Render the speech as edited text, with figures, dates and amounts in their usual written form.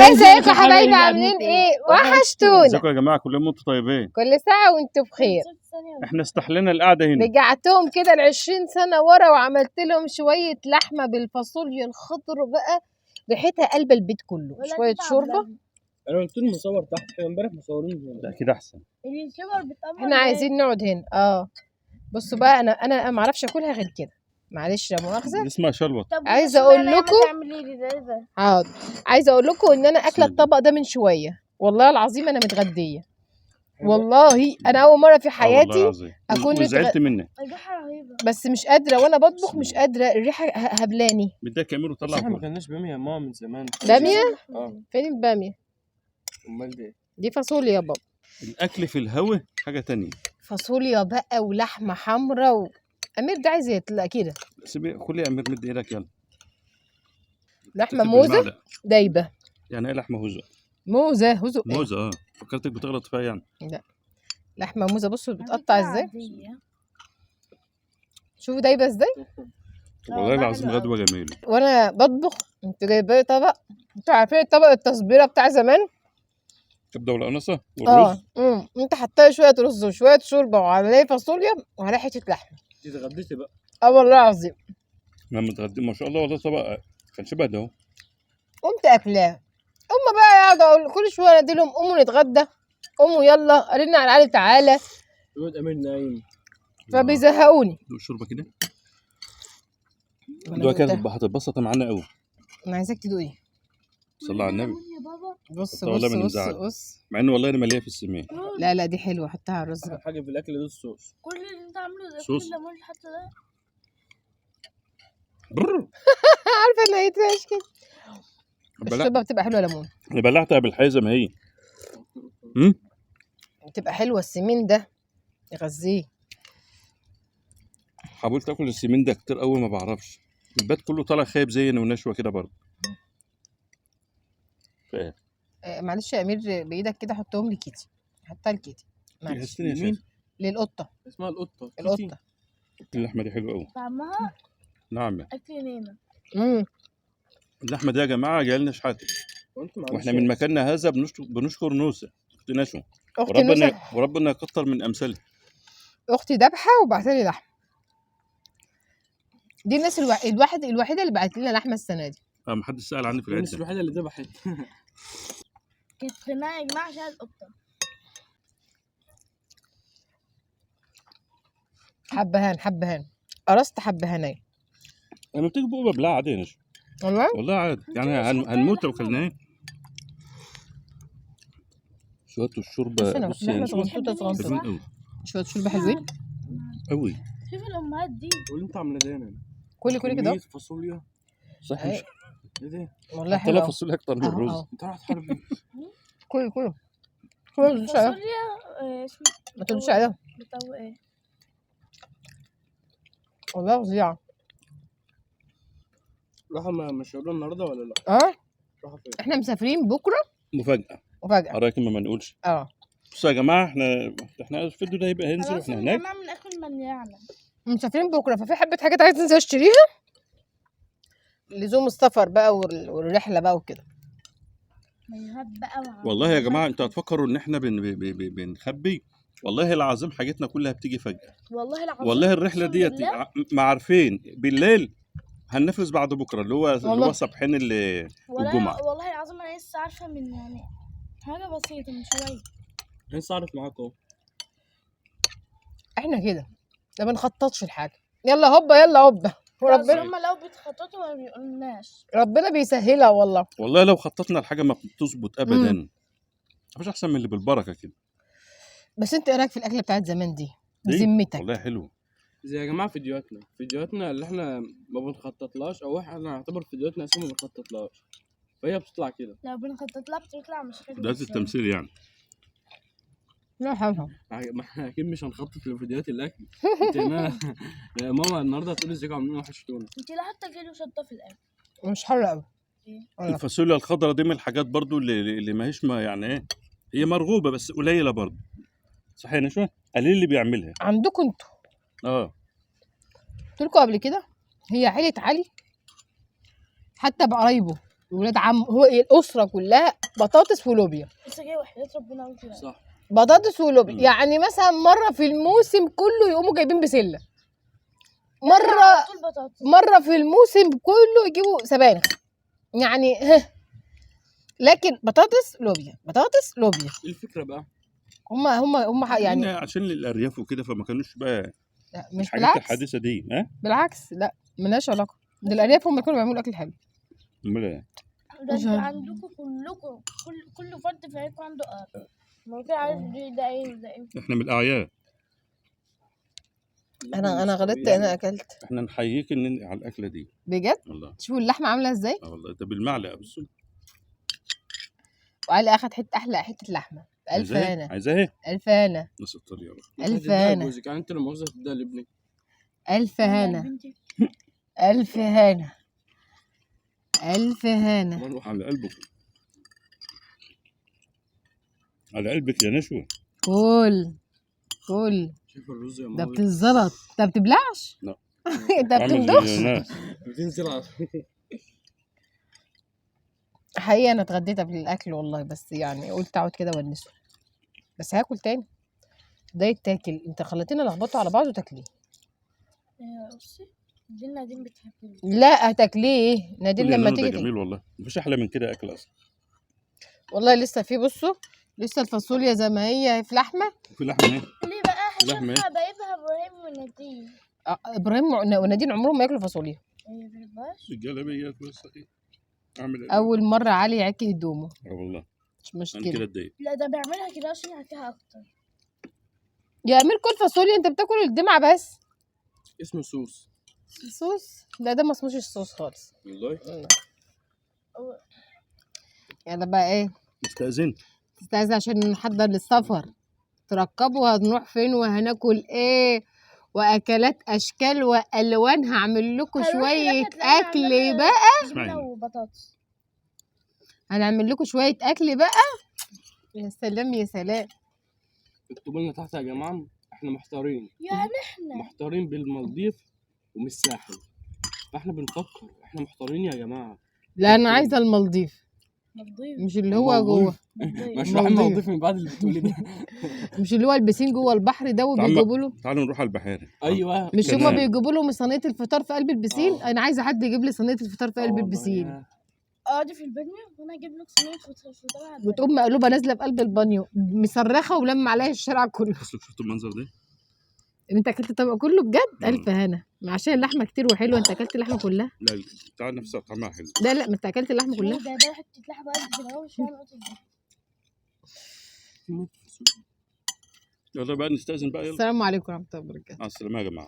ازيكم يا حبايبي عاملين ايه؟ وحشتونا. ازيكم يا جماعه، كل يوم وانتم طيبين. كل ساعة وانتم بخير. احنا استحلينا القعده هنا. رجعتهم كده ل20 سنة ورا وعملت لهم شوية لحمة بالفاصوليا الخضر بقى ريحتها قلب البيت كله، شوية شوربة. انا قلت لهم مصور تحت، احنا امبارح مصورين. لا كده احسن. احنا عايزين نقعد هنا. بصوا بقى انا ما اعرفش اكلها غير كده، معلش لا مؤاخذة. اسمها شلوط. عايزة اقول لكم حاضر، عايزة اقول لكم ان انا اكله الطبق ده من شوية، والله العظيم انا متغدية. والله انا اول مرة في حياتي اكون زعلت منك بس مش قادرة وانا بطبخ، مش قادرة، الريحة هبلاني. بدك اعمله طلع. احنا ما كناش باميه يا ماما من زمان. بامية؟ اه فين البامية؟ امال دي فاصوليا يا بابا. الاكل في الهوا حاجه تانية. فاصوليا بقى ولحمة حمراء امير ده عايز يطلع كده. سيبي كلي يا امير، مد ايدك يلا. لحمة موزة دايبة. يعني ايه لحمه هزق؟ موزة هزق ايه؟ موزه فكرتك بتغلط فيها يعني. لا لحمة موزة، بصوا بتقطع ازاي، شوفوا دايبة ازاي. والله العظيم غدوه جميله. وانا بطبخ انتوا جايبالي طبق، انتوا عارفين طبق التصبيرة بتاع زمان؟ كبده والقنصه والرز. انت حطيت شوية رز وشوية شوربة وعليه فاصوليا وعليه حتة لحمة. دي اتغديتي بقى؟ والله العظيم احنا متغدين ما شاء الله، والله طبق كان شبه ده اهو. قمت اكلاه. هما بقى قاعدة اقول كل شوية انادي لهم قوموا نتغدى، قوموا يلا، ارن على علي تعالى، الواد امير نايم فبيزهقوني. دوق الشوربه كده. دوق كده هتتبسط معانا قوي. انا عايزاك تدوقي. صلى على النبي. بص والله بص ما بص نزعل. بص. مع انه والله انا مليها في السمين. لا دي حلوه، حطها على الرز. احلى حاجه في الاكل ده الصوص. كل اللي انت عامله ده صوص. كل الليمون حتى ده عارفه انها يتفاش كده. بلا الشوربه بتبقى حلوه ليمون، انا بلعتها بالحيزه ما هي. بتبقى حلوه السمين ده يغذيه. حاولت اكل السمين ده كتير قوي ما بعرفش، البيت كله طالع خايب زينا ونشوه كده برضه. معلش يا امير بايدك كده حطهم لي كيتي، حطها لكيتي معلش. مين؟ للقطه. اسمها القطه. القطه. اللحمه دي حلوه قوي. طعمها نعم. اكل نينا. اللحمه دي يا جماعه جايه لنا شحاته، واحنا من مكاننا هذا بنشكر نوسه اخت نشوه، وربنا يكتر من امثالها. اختي ذبحه وبعت لي لحم. دي الناس الوحيده اللي بعت لنا لحمه السنه دي. ما حدش سال عني في العيد. الناس الوحيده اللي ذبحت. كانت خناقه يا جماعه عشان القطه. حبهان قرصت حبهانيه. لما بتيجي بقى ببلع عادي نشوه. والله عادي يعني هنموت لو كلناه. شويه الشوربه بص يا نشوه، شويه شوربه حلوين قوي. شوف الامهات دي. واللي انت عامله ده انا كلي كده فاصوليا صح. ايه ده والله حلو. طلع فاصوليا اكتر من الرز. انت راح تحارب بيه. كله فاصوليا ما تقولش عليها بتاع ايه والله فظيعه. راحوا مشاوير النهارده ولا لا؟ راحوا فين؟ احنا مسافرين بكره. مفاجاه. رايك ما نقولش. بصوا يا جماعه، احنا الفيديو ده هيبقى هينزل واحنا هناك. احنا من اكل مليانه مسافرين بكره، ففي حبه حاجات عايز انزل اشتريها، لزوم السفر بقى والرحله بقى وكده. والله يا جماعه انتوا هتفكروا ان احنا بنخبي، والله العظيم حاجتنا كلها بتيجي فجاه. والله العظيم. والله الرحله ديت ما عارفين بالليل هننفذ بعد بكره اللي هو صبحين الجمعه. والله العظيم انا لسه عارفه من يعني حاجه بسيطه من شويه. لسه عارف معاك اهو. احنا كده ما بنخططش الحاجه، يلا هوبا وربنا هم لو بيتخططوا ما بيقولناش، ربنا بيسهلها. والله لو خططنا الحاجه ما بتظبط ابدا. مفيش احسن من اللي بالبركه كده. بس انت ايه رايك في الاكله بتاعت زمان دي بذمتك؟ والله حلو. زي يا جماعه فيديوهاتنا اللي احنا ما بنخططلاش، او احنا نعتبر فيديوهاتنا اساسا ما بنخططلاش، فهي بتطلع كده. لو بنخطط لها بتطلع مش حلوه. ده التمثيل يعني. لا حاجه ما احنا اكيد مش هنخطط لفيديوهات الاكل. يا ماما النهارده هتقول ازيكم عاملين وحشتونا. انت لا حتى كيلو شطه في الاكل مش حلوه قوي. الفاصوليا الخضراء دي من الحاجات برضو اللي ما هيش يعني ايه، هي مرغوبه بس قليله برضو. صحيح نشوه قليل اللي بيعملها عندكم انتوا. قلت لكم قبل كده هي عيله علي حتى بقرايبه ولاد عم، هو الاسره كلها بطاطس ولوبيا. لسه جاي وحياة ربنا قلت لا. صح. بطاطس ولوبيا، يعني مثلا مره في الموسم كله يقوموا جايبين بسله، على طول بطاطس. مره في الموسم كله يجيبوا سبانخ، يعني لكن بطاطس لوبيا بطاطس لوبيا. ايه الفكره بقى؟ هم يعني عشان الارياف وكده، فما كانوش بقى لا مش الحاجات بالعكس، الحديثه دي. بالعكس لا ملهاش علاقه، ده الارياف هم كانوا بيعملوا اكل حلو. امال ايه؟ ده انتوا عندكم كلكم كل فرد في عيلتكم عنده اب، ما في عارف ده ايه وده ايه. احنا من الاعياد. انا غلطت، انا اكلت احنا نحييك على الاكله دي بجد. والله. شوفوا اللحمه عامله ازاي. والله ده بالمعلقه بس. وعلي اخد احلى حته لحمه. الف هنا. عايزاه ايه؟ الف هنا. نفس الطريقه. الف هنا. جوزك يعني انت لما عاوزه تديها لابنك. الف هنا. الف هنا. الف هنا. على قلبك، على قلبك يا نشوى. كل شوف الرز يا ده ماما. بتتظبط، ده بتبلعش. لا. ده بتندخش. بتنزل على حقيقة انا اتغديت قبل الاكل والله، بس يعني قلت اقعد كده وانسه، بس هاكل تاني. ده يتاكل، انت خليتينا لخبطه على بعض وتاكليه. بصي دي نادين بتحبني. لا هتاكليه ايه نادين لما تيجي جميل والله، مفيش احلى من كده اكل اصلا. والله لسه في، بصوا لسه الفاصوليا زي ما هي في لحمه. وفي لحمه ايه؟ ليه بقى لحمة إيه؟ حبايبها ابراهيم ونادين. ابراهيم ونادين عمرهم ما ياكلوا فاصوليا. ما بيحبهاش. الجلابيه كويس صحيح. اعمل ايه؟ اول مره علي يعكي هدومه. والله مش انا مشكله. كده اتضايق. لا ده بيعملها كده عشان يعكيها اكتر. يا امير كل فاصوليا، انت بتاكل الدمعه بس. اسمه صوص. صوص؟ لا ده ما اسموش الصوص خالص. والله. يلا بقى ايه، استاذنت. تستاذن عشان نحضر للسفر. تركبوا هنروح فين وهناكل ايه، واكلات اشكال والوان. هعمل لكم شويه اكل بقى. جبنه وبطاطس. هنعمل لكم شويه اكل بقى. يا سلام يا سلام. اكتبوا لنا تحت يا جماعه، احنا محتارين. يعني احنا محتارين بالمالديف ومن الساحل، فاحنا بنفكر، احنا محتارين يا جماعه. لا انا عايزه المالديف، مالديف. مش اللي هو جوه. مش رايحين مالديف من بعد اللي بتقولي ده. مش اللي هو البسين جوه البحر ده وبيجيبوا له. تعالوا نروح على البحيره. ايوه. مش هما بيجيبوا لهم صينيه الفطار في قلب البسين. انا عايزه حد يجيب لي صينيه الفطار في قلب البسين. دي في البانيو وانا اجيب لك صينيه فطار على وتقوم مقلوبه نازله في قلب البانيو مصرخه ولما عليها الشارع كله. اصلك شفتوا المنظر ده؟ انت اكلت الطبق كله بجد؟ الف هنا. عشان اللحمه كتير وحلوه، انت اكلت اللحمه كلها. لا بتاع نفسها طعمها حلو. لا ما انت اكلت اللحمه كلها. ده حته لحمه قد كده اهو، مش فاهم يلا بقى نستأذن بقى. يلا السلام عليكم ورحمه الله وبركاته. مع السلامه يا جماعه.